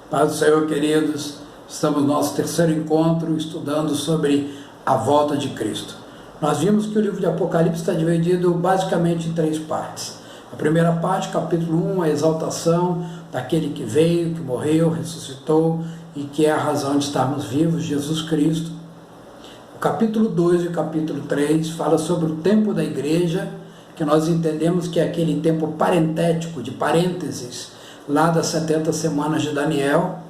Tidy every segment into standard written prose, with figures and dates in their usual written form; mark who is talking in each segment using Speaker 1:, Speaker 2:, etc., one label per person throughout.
Speaker 1: Paz do Senhor, queridos. Estamos no nosso terceiro encontro estudando sobre a volta de Cristo. Nós vimos que o livro de Apocalipse está dividido basicamente em três partes. A primeira parte, capítulo 1, a exaltação daquele que veio, que morreu, ressuscitou e que é a razão de estarmos vivos, Jesus Cristo. O capítulo 2 e o capítulo 3 fala sobre o tempo da igreja, que nós entendemos que é aquele tempo parentético, de parênteses, lá das 70 semanas de Daniel.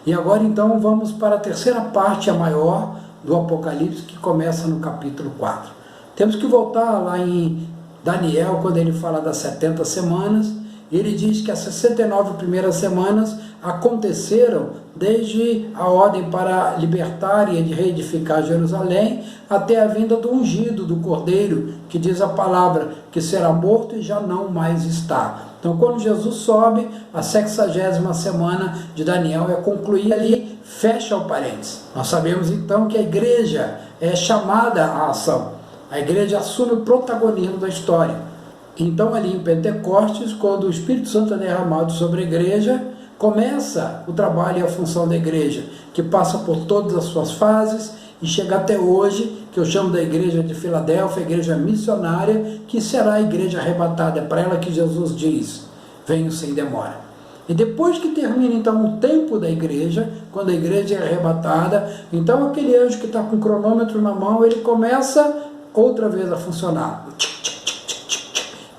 Speaker 1: E agora então vamos para a terceira parte, a maior, do Apocalipse, que começa no capítulo 4. Temos que voltar lá em Daniel, quando ele fala das 70 semanas, e ele diz que as 69 primeiras semanas aconteceram desde a ordem para libertar e reedificar Jerusalém até a vinda do ungido, do Cordeiro, que diz a palavra que será morto e já não mais está. Então, quando Jesus sobe, a 60ª semana de Daniel é concluída ali, fecha o parênteses. Nós sabemos então que a igreja é chamada à ação. A igreja assume o protagonismo da história. Então, ali em Pentecostes, quando o Espírito Santo é derramado sobre a igreja, começa o trabalho e a função da igreja, que passa por todas as suas fases e chega até hoje, que eu chamo da igreja de Filadélfia, a igreja missionária, que será a igreja arrebatada. É para ela que Jesus diz: venho sem demora. E depois que termina então o tempo da igreja, quando a igreja é arrebatada, então aquele anjo que está com o cronômetro na mão, ele começa outra vez a funcionar.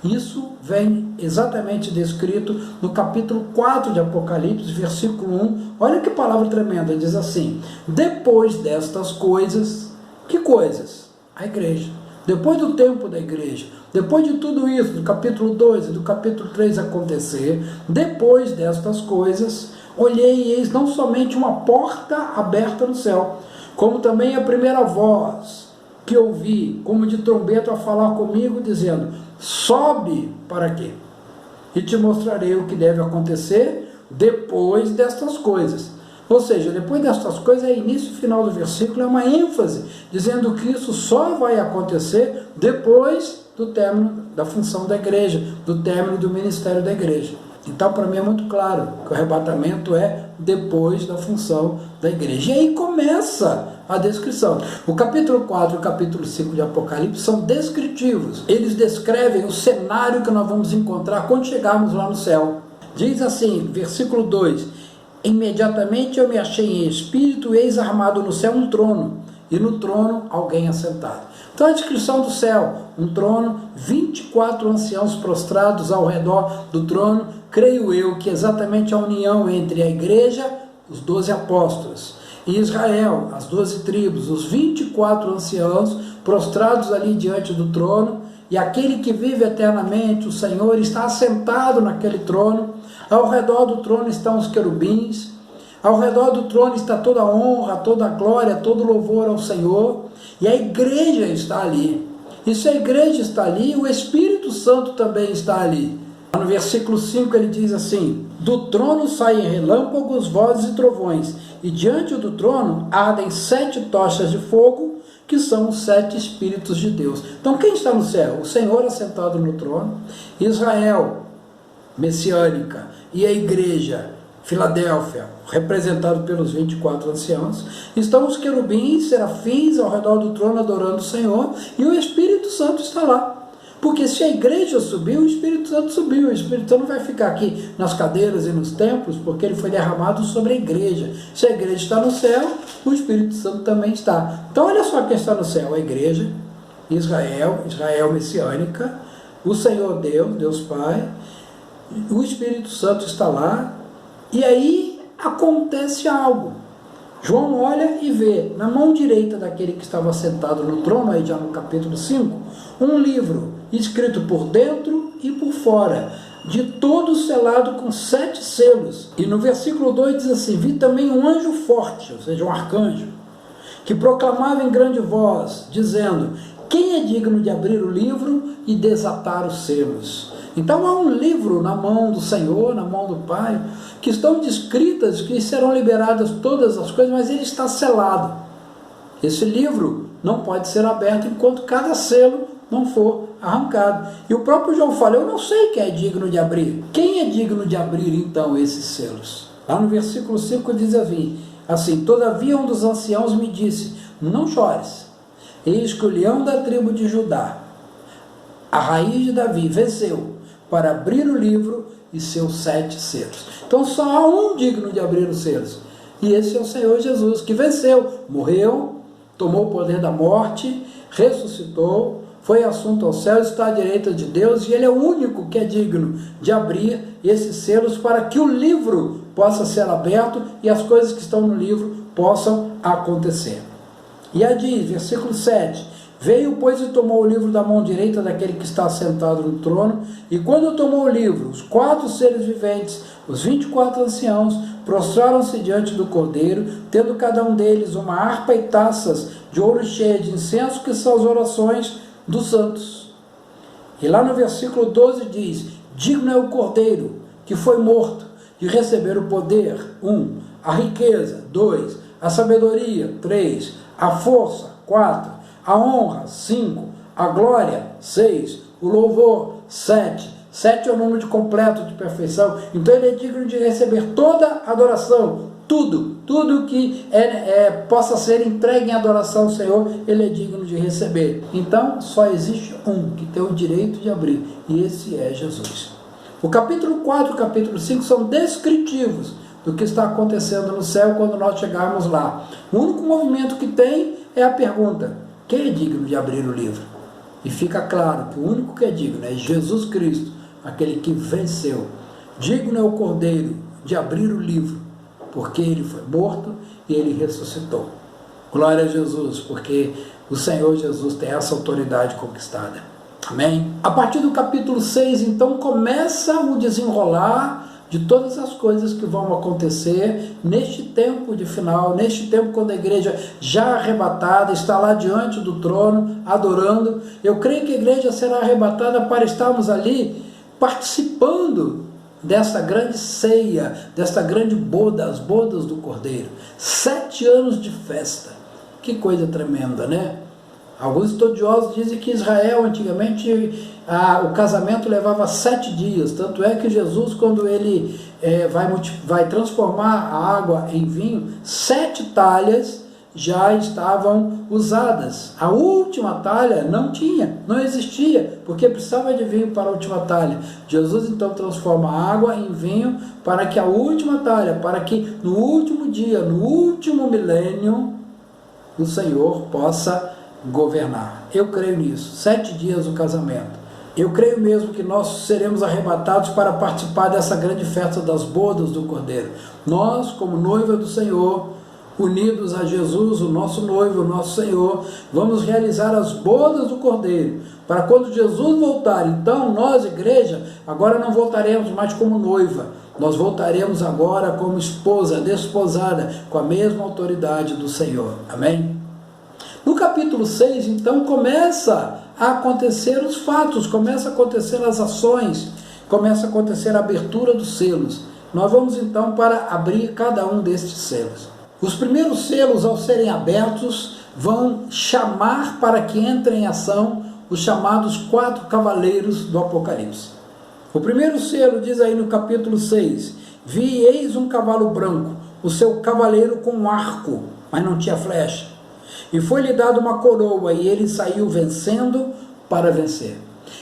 Speaker 1: Isso vem exatamente descrito no capítulo 4 de Apocalipse, versículo 1. Olha que palavra tremenda, diz assim: depois destas coisas, que coisas? A igreja. Depois do tempo da igreja, depois de tudo isso, do capítulo 2 e do capítulo 3 acontecer, depois destas coisas, olhei e eis não somente uma porta aberta no céu, como também a primeira voz que ouvi, como de trombeta, a falar comigo, dizendo: sobe para quê? E te mostrarei o que deve acontecer depois destas coisas. Ou seja, depois destas coisas, é início e final do versículo, é uma ênfase, dizendo que isso só vai acontecer depois do término da função da igreja, do término do ministério da igreja. Então, para mim é muito claro que o arrebatamento é depois da função da igreja. E aí começa a descrição. O capítulo 4 e o capítulo 5 de Apocalipse são descritivos. Eles descrevem o cenário que nós vamos encontrar quando chegarmos lá no céu. Diz assim, versículo 2: imediatamente eu me achei em espírito, e eis armado no céu um trono, e no trono alguém assentado. Então a descrição do céu: um trono, 24 anciãos prostrados ao redor do trono. Creio eu que exatamente a união entre a igreja, os 12 apóstolos, e Israel, as 12 tribos, os 24 anciãos prostrados ali diante do trono, e aquele que vive eternamente, o Senhor, está assentado naquele trono. Ao redor do trono estão os querubins, ao redor do trono está toda a honra, toda a glória, todo o louvor ao Senhor, e a igreja está ali. E se a igreja está ali, o Espírito Santo também está ali. No versículo 5 ele diz assim: do trono saem relâmpagos, vozes e trovões, e diante do trono ardem 7 tochas de fogo, que são os 7 Espíritos de Deus. Então quem está no céu? O Senhor assentado no trono, Israel, messiânica, e a igreja, Filadélfia, representado pelos 24 anciãos. Estão os querubins, serafins ao redor do trono adorando o Senhor, e o Espírito Santo está lá. Porque se a igreja subiu, o Espírito Santo subiu. O Espírito Santo não vai ficar aqui nas cadeiras e nos templos, porque ele foi derramado sobre a igreja. Se a igreja está no céu, o Espírito Santo também está. Então olha só quem está no céu: a igreja, Israel, Israel messiânica, o Senhor Deus, Deus Pai, o Espírito Santo está lá. E aí acontece algo. João olha e vê na mão direita daquele que estava sentado no trono, aí já no capítulo 5, um livro escrito por dentro e por fora, de todo selado com 7 selos. E no versículo 2 diz assim: vi também um anjo forte, ou seja, um arcanjo, que proclamava em grande voz, dizendo: quem é digno de abrir o livro e desatar os selos? Então há um livro na mão do Senhor, na mão do Pai, que estão descritas que serão liberadas todas as coisas, mas ele está selado. Esse livro não pode ser aberto enquanto cada selo não for arrancado. E o próprio João fala: eu não sei quem é digno de abrir. Quem é digno de abrir então esses selos? Lá no versículo 5 diz assim, todavia um dos anciãos me disse, não chores, eis que o leão da tribo de Judá, a raiz de Davi, venceu para abrir o livro e seus 7 selos. Então só há um digno de abrir os selos, e esse é o Senhor Jesus, que venceu, morreu, tomou o poder da morte, ressuscitou, foi assunto ao céu, está à direita de Deus, e ele é o único que é digno de abrir esses selos para que o livro possa ser aberto e as coisas que estão no livro possam acontecer. E aí diz, versículo 7, veio, pois, e tomou o livro da mão direita daquele que está sentado no trono, e quando tomou o livro, os 4 seres viventes, os 24 anciãos, prostraram-se diante do Cordeiro, tendo cada um deles uma harpa e taças de ouro cheias de incenso, que são as orações dos santos. E lá no versículo 12 diz, digno é o Cordeiro, que foi morto, de receber o poder, 1, a riqueza, 2, a sabedoria, 3, a força, 4, a honra, 5, a glória, 6, o louvor, 7. 7 é o número de completo, de perfeição. Então ele é digno de receber toda a adoração, tudo que possa ser entregue em adoração ao Senhor, ele é digno de receber. Então só existe um que tem o direito de abrir, e esse é Jesus. O capítulo 4 e o capítulo 5 são descritivos do que está acontecendo no céu quando nós chegarmos lá. O único movimento que tem é a pergunta, quem é digno de abrir o livro? E fica claro que o único que é digno é Jesus Cristo, aquele que venceu. Digno é o Cordeiro de abrir o livro, porque ele foi morto e ele ressuscitou. Glória a Jesus, porque o Senhor Jesus tem essa autoridade conquistada. Amém? A partir do capítulo 6, então, começa o desenrolar de todas as coisas que vão acontecer neste tempo de final, neste tempo quando a igreja já arrebatada está lá diante do trono, adorando. Eu creio que a igreja será arrebatada para estarmos ali participando dessa grande ceia, dessa grande boda, as bodas do Cordeiro. 7 anos de festa. Que coisa tremenda, né? Alguns estudiosos dizem que Israel, antigamente, o casamento levava 7 dias. Tanto é que Jesus, quando ele vai transformar a água em vinho, 7 talhas já estavam usadas. A última talha não existia, porque precisava de vinho para a última talha. Jesus então transforma a água em vinho para que a última talha, para que no último dia, no último milênio, o Senhor possa governar. Eu creio nisso. 7 dias o casamento. Eu creio mesmo que nós seremos arrebatados para participar dessa grande festa das bodas do Cordeiro. Nós, como noiva do Senhor, unidos a Jesus, o nosso noivo, o nosso Senhor, vamos realizar as bodas do Cordeiro, para quando Jesus voltar, então nós, igreja, agora não voltaremos mais como noiva, nós voltaremos agora como esposa, desposada, com a mesma autoridade do Senhor. Amém? No capítulo 6, então, começa a acontecer os fatos, começa a acontecer as ações, começa a acontecer a abertura dos selos. Nós vamos então para abrir cada um destes selos. Os primeiros selos, ao serem abertos, vão chamar para que entrem em ação os chamados 4 cavaleiros do Apocalipse. O primeiro selo diz aí no capítulo 6, vi e eis um cavalo branco, o seu cavaleiro com um arco, mas não tinha flecha. E foi-lhe dado uma coroa, e ele saiu vencendo para vencer.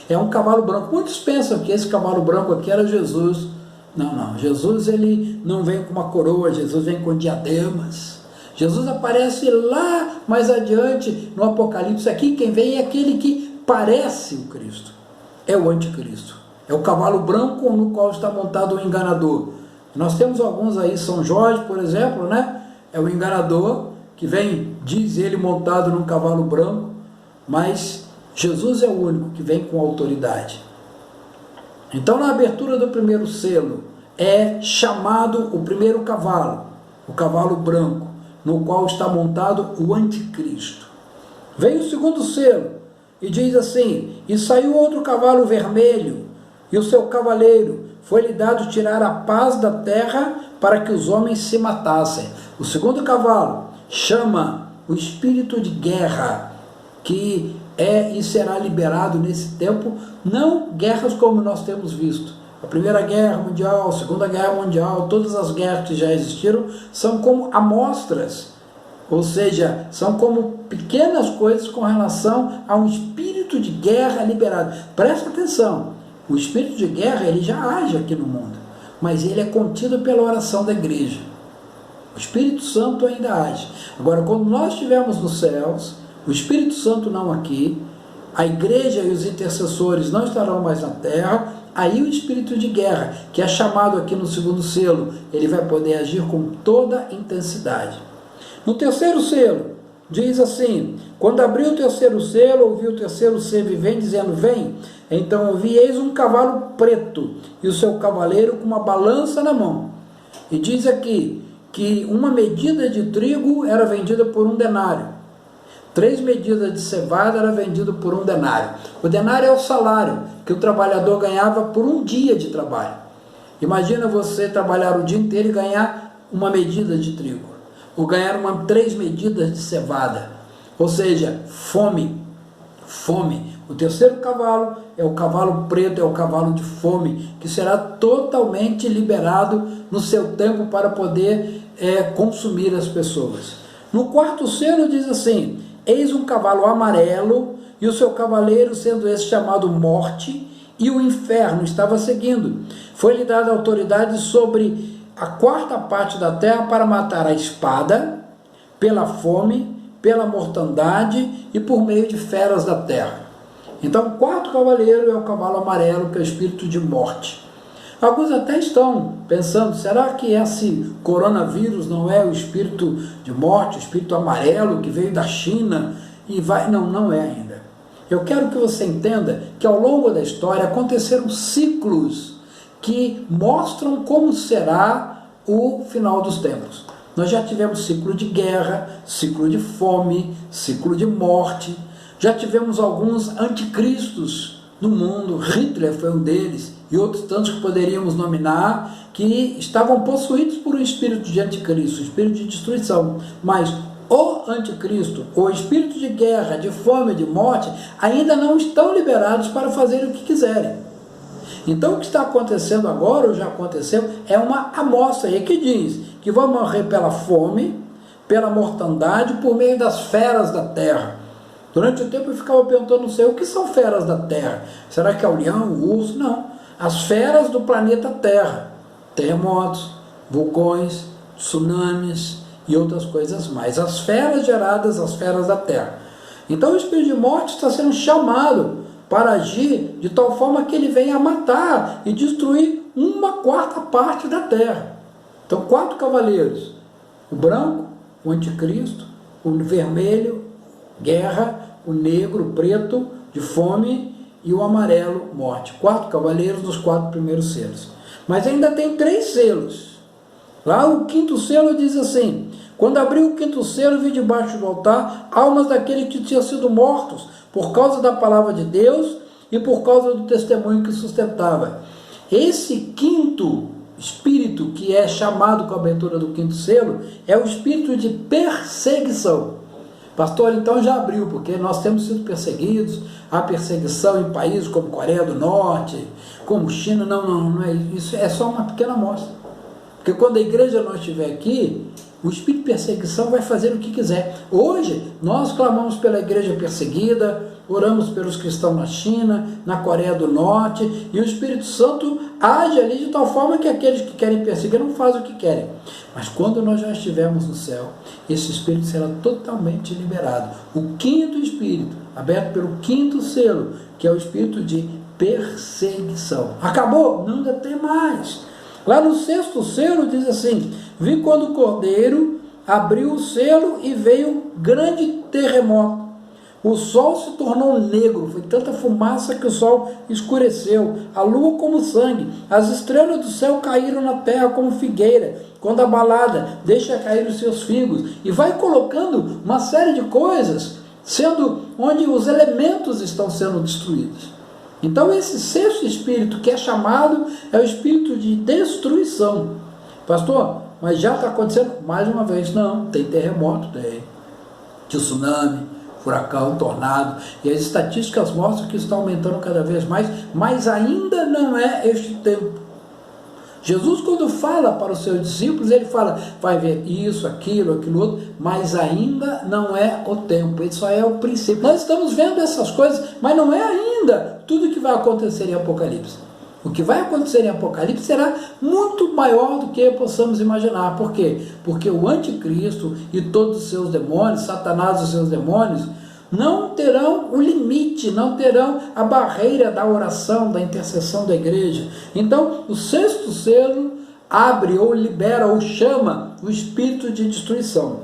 Speaker 1: É um cavalo branco. Muitos pensam que esse cavalo branco aqui era Jesus. Não. Jesus, ele não vem com uma coroa, Jesus vem com diademas. Jesus aparece lá mais adiante no Apocalipse. Aqui quem vem é aquele que parece o Cristo. É o anticristo. É o cavalo branco no qual está montado o enganador. Nós temos alguns aí, São Jorge, por exemplo, né? É o enganador que vem, diz ele, montado num cavalo branco, mas Jesus é o único que vem com autoridade. Então, na abertura do primeiro selo, é chamado o primeiro cavalo, o cavalo branco, no qual está montado o anticristo. Vem o segundo selo, e diz assim, e saiu outro cavalo vermelho, e o seu cavaleiro foi-lhe dado tirar a paz da terra para que os homens se matassem. O segundo cavalo chama o espírito de guerra, que é e será liberado nesse tempo, não guerras como nós temos visto, A Primeira Guerra Mundial, a Segunda Guerra Mundial, todas as guerras que já existiram são como amostras, ou seja, são como pequenas coisas com relação a um espírito de guerra liberado. Presta atenção, o espírito de guerra ele já age aqui no mundo, mas ele é contido pela oração da igreja. O Espírito Santo ainda age. Agora, quando nós estivermos nos céus, o Espírito Santo não aqui, a igreja e os intercessores não estarão mais na terra, aí o espírito de guerra, que é chamado aqui no segundo selo, ele vai poder agir com toda intensidade. No terceiro selo, diz assim: quando abriu o terceiro selo, ouvi o terceiro selo e vem dizendo, vem. Então ouvi, eis um cavalo preto, e o seu cavaleiro com uma balança na mão. E diz aqui, que uma medida de trigo era vendida por 1 denário. 3 medidas de cevada era vendido por 1 denário. O denário é o salário que o trabalhador ganhava por um dia de trabalho. Imagina você trabalhar o dia inteiro e ganhar uma medida de trigo, ou ganhar 3 medidas de cevada. Ou seja, fome. O terceiro cavalo é o cavalo preto, é o cavalo de fome, que será totalmente liberado no seu tempo para poder consumir as pessoas. No quarto selo diz assim, eis um cavalo amarelo, e o seu cavaleiro, sendo esse chamado Morte, e o inferno estava seguindo. Foi-lhe dada autoridade sobre a 4ª parte da terra para matar a espada, pela fome, pela mortandade e por meio de feras da terra. Então, o 4º cavaleiro é o cavalo amarelo, que é o espírito de morte. Alguns até estão pensando, será que esse coronavírus não é o espírito de morte, o espírito amarelo que veio da China e vai... Não, não é ainda. Eu quero que você entenda que ao longo da história aconteceram ciclos que mostram como será o final dos tempos. Nós já tivemos ciclo de guerra, ciclo de fome, ciclo de morte, já tivemos alguns anticristos no mundo, Hitler foi um deles, e outros tantos que poderíamos nominar, que estavam possuídos por um espírito de anticristo, um espírito de destruição. Mas o anticristo, o espírito de guerra, de fome, de morte, ainda não estão liberados para fazer o que quiserem. Então o que está acontecendo agora, ou já aconteceu, é uma amostra aí que diz que vão morrer pela fome, pela mortandade, por meio das feras da terra. Durante o tempo eu ficava perguntando, não sei, o que são feras da terra? Será que é o leão, o urso? Não. As feras do planeta Terra. Terremotos, vulcões, tsunamis e outras coisas mais. As feras geradas, as feras da terra. Então o espírito de morte está sendo chamado para agir de tal forma que ele venha matar e destruir 1/4 parte da terra. Então 4 cavaleiros. O branco, o anticristo, o vermelho, guerra, o negro, o preto, de fome, e o amarelo, morte. 4 cavaleiros dos 4 primeiros selos. Mas ainda tem 3 selos. Lá o 5º selo diz assim, quando abriu o 5º selo, vi debaixo do altar almas daqueles que tinham sido mortos por causa da palavra de Deus e por causa do testemunho que sustentava. Esse 5º espírito, que é chamado com a abertura do 5º selo, é o espírito de perseguição. Pastor, então já abriu, porque nós temos sido perseguidos, há perseguição em países como Coreia do Norte, como China. Não é isso, é só uma pequena amostra. Porque quando a igreja não estiver aqui, o espírito de perseguição vai fazer o que quiser. Hoje, nós clamamos pela igreja perseguida, oramos pelos cristãos na China, na Coreia do Norte, e o Espírito Santo age ali de tal forma que aqueles que querem perseguir não fazem o que querem. Mas quando nós já estivermos no céu, esse espírito será totalmente liberado. O 5º espírito, aberto pelo 5º selo, que é o espírito de perseguição. Acabou? Não, ainda tem mais. Lá no 6º selo diz assim, vi quando o cordeiro abriu o selo e veio grande terremoto. O sol se tornou negro, foi tanta fumaça que o sol escureceu, a lua como sangue, as estrelas do céu caíram na terra como figueira, quando abalada, deixa cair os seus figos, e vai colocando uma série de coisas, sendo onde os elementos estão sendo destruídos. Então esse 6º espírito que é chamado é o espírito de destruição. Pastor, mas já está acontecendo? Mais uma vez, não, tem terremoto, tem tsunami, furacão, tornado, e as estatísticas mostram que está aumentando cada vez mais, mas ainda não é este tempo. Jesus, quando fala para os seus discípulos, ele fala, vai ver isso, aquilo outro, mas ainda não é o tempo, isso só é o princípio. Nós estamos vendo essas coisas, mas não é ainda tudo que vai acontecer em Apocalipse. O que vai acontecer em Apocalipse será muito maior do que possamos imaginar. Por quê? Porque o anticristo e todos os seus demônios, Satanás e os seus demônios, não terão o limite, não terão a barreira da oração, da intercessão da igreja. Então, o sexto selo abre ou libera ou chama o espírito de destruição.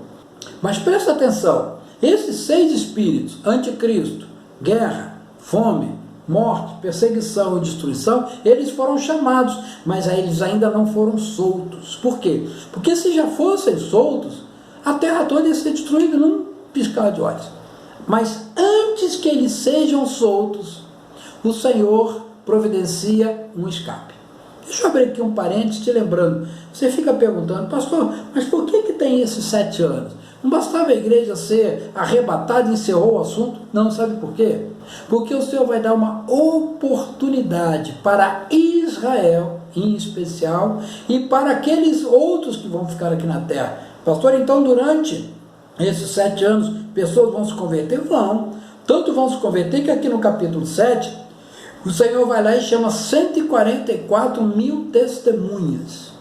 Speaker 1: Mas presta atenção, esses 6 espíritos, anticristo, guerra, fome, morte, perseguição e destruição, eles foram chamados, mas eles ainda não foram soltos. Por quê? Porque se já fossem soltos, a terra toda ia ser destruída num piscar de olhos. Mas antes que eles sejam soltos, o Senhor providencia um escape. Deixa eu abrir aqui um parênteses, te lembrando. Você fica perguntando, pastor, mas por que tem esses 7 anos? Não bastava a igreja ser arrebatada e encerrou o assunto? Não, sabe por quê? Porque o Senhor vai dar uma oportunidade para Israel, em especial, e para aqueles outros que vão ficar aqui na terra. Pastor, então durante esses 7 anos, pessoas vão se converter? Vão. Tanto vão se converter que aqui no capítulo 7, o Senhor vai lá e chama 144 mil testemunhas.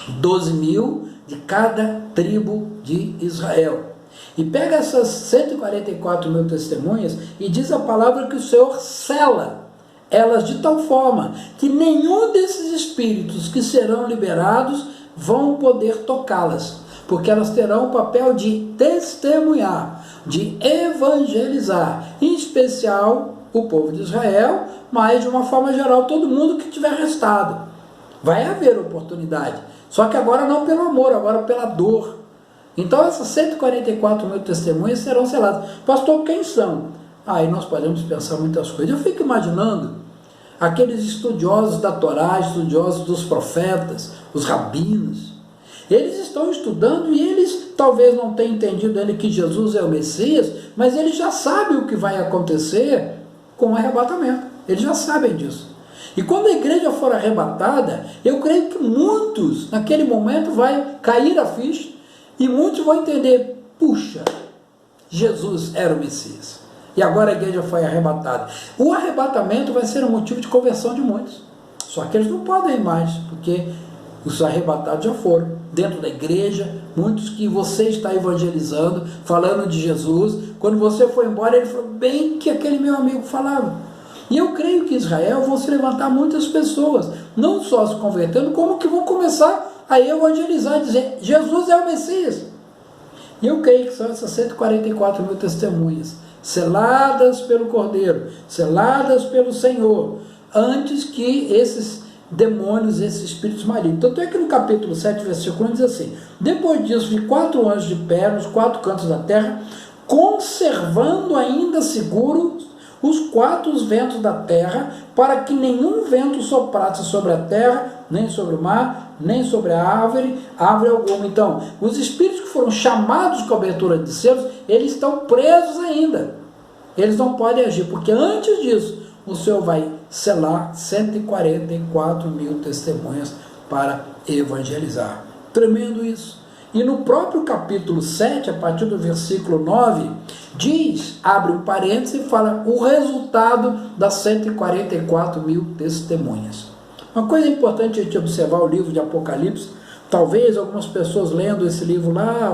Speaker 1: 12 mil de cada tribo de Israel. E pega essas 144 mil testemunhas e diz a palavra que o Senhor sela elas de tal forma que nenhum desses espíritos que serão liberados vão poder tocá-las. Porque elas terão o papel de testemunhar, de evangelizar, em especial o povo de Israel, mas de uma forma geral todo mundo que tiver restado. Vai haver oportunidade, só que agora não pelo amor, agora pela dor. Então essas 144 mil testemunhas serão seladas. Pastor, quem são? Aí nós podemos pensar muitas coisas. Eu fico imaginando aqueles estudiosos da Torá, estudiosos dos profetas, os rabinos. Eles estão estudando e eles talvez não tenham entendido ainda que Jesus é o Messias, mas eles já sabem o que vai acontecer com o arrebatamento. Eles já sabem disso. E quando a igreja for arrebatada, eu creio que muitos, naquele momento, vai cair a ficha e muitos vão entender, puxa, Jesus era o Messias. E agora a igreja foi arrebatada. O arrebatamento vai ser um motivo de conversão de muitos. Só que eles não podem ir mais, porque os arrebatados já foram. Dentro da igreja, muitos que você está evangelizando, falando de Jesus, quando você foi embora, ele falou bem que aquele meu amigo falava. E eu creio que em Israel vão se levantar muitas pessoas, não só se convertendo, como que vão começar a evangelizar, dizer, Jesus é o Messias. E eu creio que são essas 144 mil testemunhas, seladas pelo Cordeiro, seladas pelo Senhor, antes que esses demônios, esses espíritos malignos. Tanto é que no capítulo 7, versículo 1 diz assim, depois disso vi 4 anjos de pé nos 4 cantos da terra, conservando ainda seguros os 4 ventos da terra, para que nenhum vento soprasse sobre a terra, nem sobre o mar, nem sobre a árvore alguma. Então, os espíritos que foram chamados com abertura de selos, eles estão presos ainda. Eles não podem agir, porque antes disso, o Senhor vai selar 144 mil testemunhas para evangelizar. Tremendo isso. E no próprio capítulo 7, a partir do versículo 9, diz, abre um parênteses e fala o resultado das 144 mil testemunhas. Uma coisa importante a gente observar o livro de Apocalipse, talvez algumas pessoas lendo esse livro lá,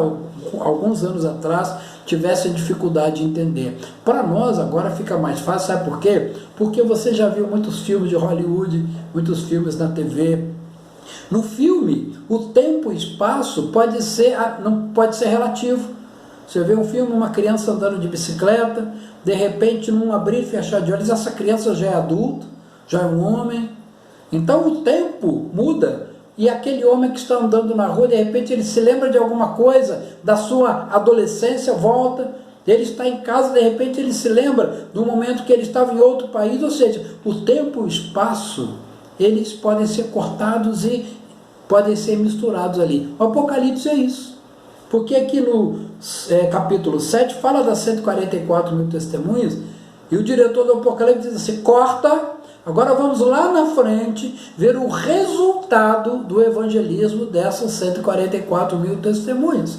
Speaker 1: alguns anos atrás, tivessem dificuldade de entender. Para nós agora fica mais fácil, sabe por quê? Porque você já viu muitos filmes de Hollywood, muitos filmes na TV. No filme, o tempo e espaço não pode ser relativo. Você vê um filme, uma criança andando de bicicleta, de repente, num abrir e fechar de olhos, essa criança já é adulto, já é um homem. Então o tempo muda. E aquele homem que está andando na rua, de repente ele se lembra de alguma coisa da sua adolescência, volta, ele está em casa, de repente ele se lembra do momento que ele estava em outro país, ou seja, o tempo e o espaço, eles podem ser cortados e podem ser misturados ali. O Apocalipse é isso, porque aqui no capítulo 7 fala das 144 mil testemunhas, e o diretor do Apocalipse diz assim, corta, agora vamos lá na frente ver o resultado do evangelismo dessas 144 mil testemunhas.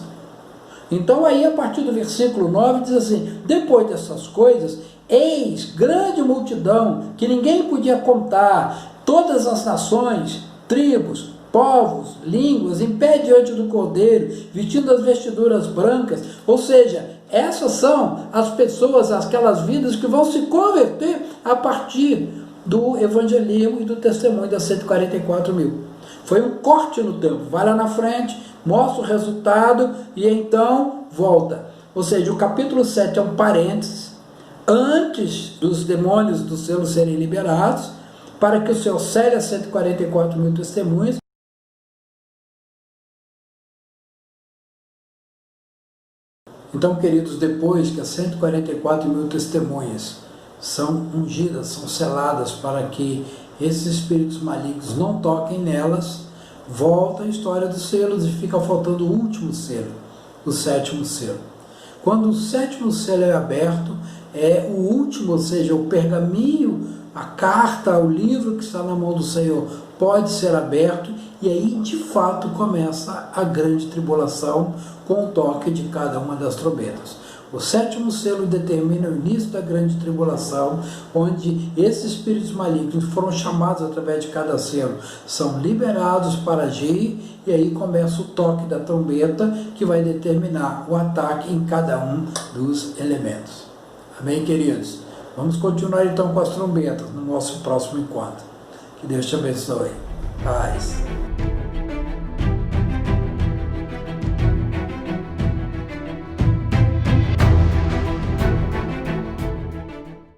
Speaker 1: Então aí a partir do versículo 9 diz assim, depois dessas coisas, eis grande multidão que ninguém podia contar, todas as nações, tribos, povos, línguas, em pé diante do Cordeiro, vestindo as vestiduras brancas, ou seja, essas são as pessoas, aquelas vidas que vão se converter a partir do evangelismo e do testemunho das 144 mil. Foi um corte no tempo, vai lá na frente, mostra o resultado e então volta. Ou seja, o capítulo 7 é um parênteses, antes dos demônios do selo serem liberados, para que o Senhor cele as 144 mil testemunhas. Então, queridos, depois que as 144 mil testemunhas são ungidas, são seladas para que esses espíritos malignos não toquem nelas, volta a história dos selos e fica faltando o último selo, o sétimo selo. Quando o sétimo selo é aberto, é o último, ou seja, o pergaminho, a carta, o livro que está na mão do Senhor pode ser aberto, e aí de fato começa a grande tribulação com o toque de cada uma das trombetas. O sétimo selo determina o início da grande tribulação, onde esses espíritos malignos foram chamados através de cada selo, são liberados para agir, e aí começa o toque da trombeta, que vai determinar o ataque em cada um dos elementos. Amém, queridos? Vamos continuar então com as trombetas no nosso próximo encontro. Que Deus te abençoe. Paz.